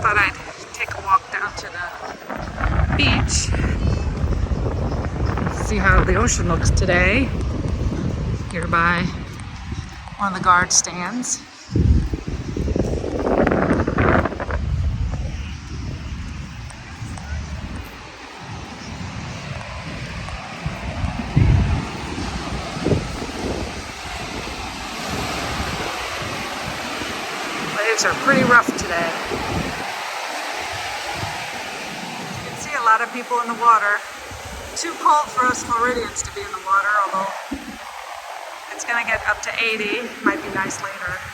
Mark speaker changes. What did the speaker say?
Speaker 1: thought I'd take a walk down to the beach. See how the ocean looks today. Here by one of the guard stands. Waves are pretty rough today. You can see a lot of people in the water. Too cold for us Floridians to be in the water, although it's gonna get up to 80. Might be nice later.